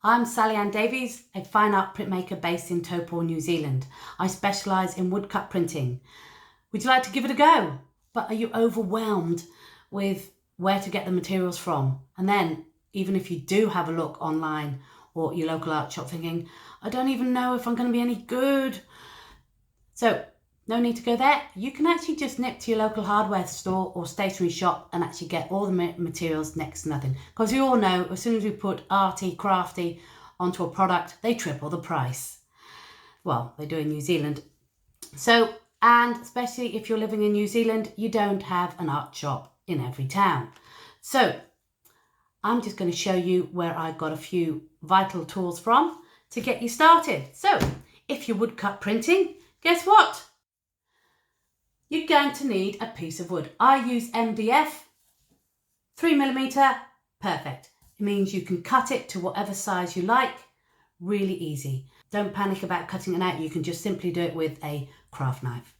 I'm Sally Ann Davies, a fine art printmaker based in Taupo, New Zealand. I specialise in woodcut printing. Would you like to give it a go? But are you overwhelmed with where to get the materials from? And then, even if you do have a look online or your local art shop thinking, I don't even know if I'm going to be any good. So, no need to go there. You can actually just nip to your local hardware store or stationery shop and actually get all the materials next to nothing. Because we all know, as soon as we put arty, crafty onto a product, they triple the price. Well, they do in New Zealand. So, and especially if you're living in New Zealand, you don't have an art shop in every town. So, I'm just going to show you where I got a few vital tools from to get you started. So, if you're woodcut printing, guess what? You're going to need a piece of wood. I use MDF, 3mm, perfect. It means you can cut it to whatever size you like, really easy. Don't panic about cutting it out, you can just simply do it with a craft knife.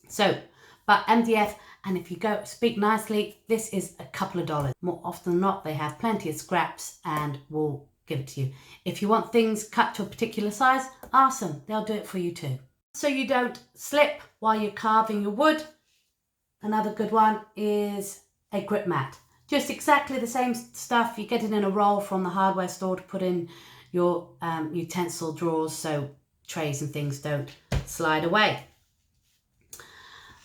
So, but MDF, and if you go speak nicely, this is a couple of dollars. More often than not, they have plenty of scraps and will give it to you. If you want things cut to a particular size, ask them, they'll do it for you too. So you don't slip while you're carving your wood. Another good one is a grip mat. Just exactly the same stuff. You get it in a roll from the hardware store to put in your utensil drawers so trays and things don't slide away.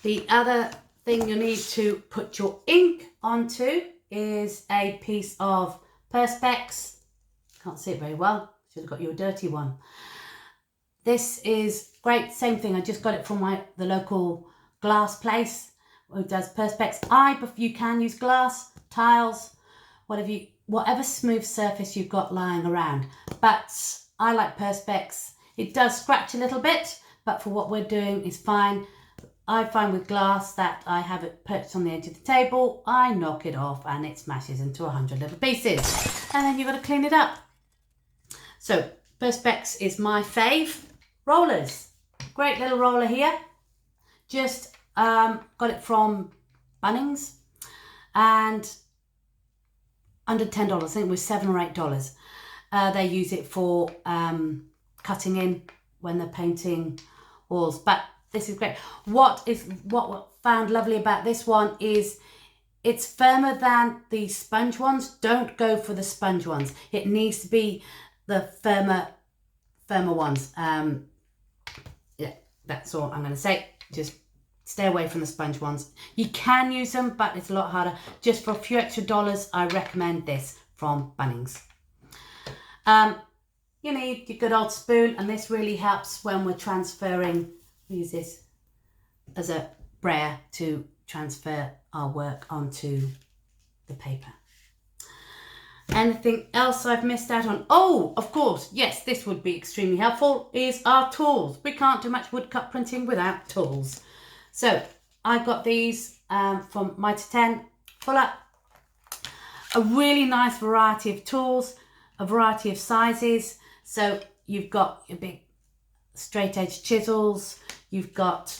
The other thing you need to put your ink onto is a piece of Perspex. Can't see it very well. Should have got you a dirty one. This is great, same thing. I just got it from the local glass place who does Perspex. You can use glass, tiles, whatever smooth surface you've got lying around. But I like Perspex. It does scratch a little bit, but for what we're doing is fine. I find with glass that I have it perched on the edge of the table, I knock it off and it smashes into 100 little pieces. And then you've got to clean it up. So Perspex is my fave. Rollers, great little roller here. Just got it from Bunnings and under $10. I think it was $7 or $8. They use it for cutting in when they're painting walls. But this is great. What I found lovely about this one is it's firmer than the sponge ones. Don't go for the sponge ones. It needs to be the firmer ones. Yeah, that's all I'm going to say. Just stay away from the sponge ones. You can use them, but it's a lot harder. Just for a few extra dollars, I recommend this from Bunnings. You need your good old spoon, and this really helps when we're transferring. We use this as a brayer to transfer our work onto the paper. Anything else I've missed out on? Oh, of course, yes, this would be extremely helpful, is our tools. We can't do much woodcut printing without tools. So I got these from Mitre 10, full up. A really nice variety of tools, a variety of sizes. So you've got your big straight edge chisels, you've got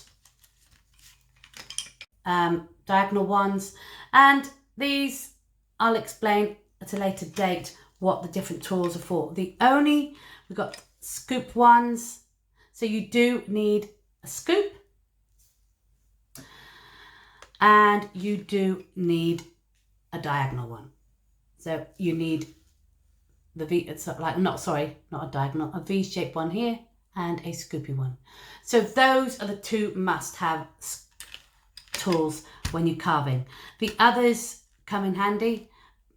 diagonal ones, and these I'll explain at a later date what the different tools are for. We've got scoop ones, so you do need a scoop and you do need a diagonal one. So you need the a V-shaped one here and a scoopy one. So those are the two must-have tools when you're carving. The others come in handy.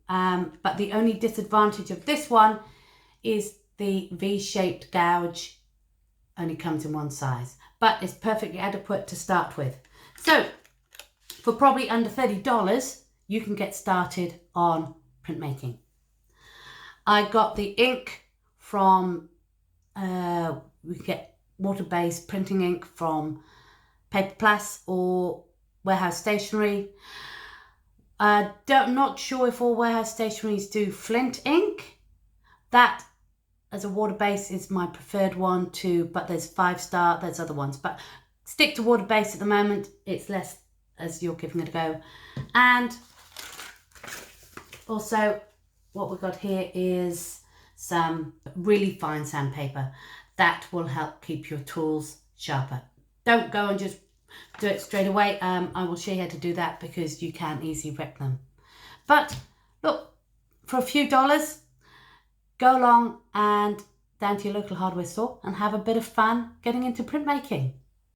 But the only disadvantage of this one is the V-shaped gouge only comes in one size, but it's perfectly adequate to start with. So for probably under $30, you can get started on printmaking. I got the ink from, we get water-based printing ink from Perspex or Warehouse Stationery. Not sure if all warehouse stationeries do flint ink. That as a water base is my preferred one too, but there's 5-star, there's other ones, but stick to water base at the moment. It's less as you're giving it a go. And also what we've got here is some really fine sandpaper. That will help keep your tools sharper. Don't go and just do it straight away. I will show you how to do that because you can easily wreck them. But look, for a few dollars, go along and down to your local hardware store and have a bit of fun getting into printmaking.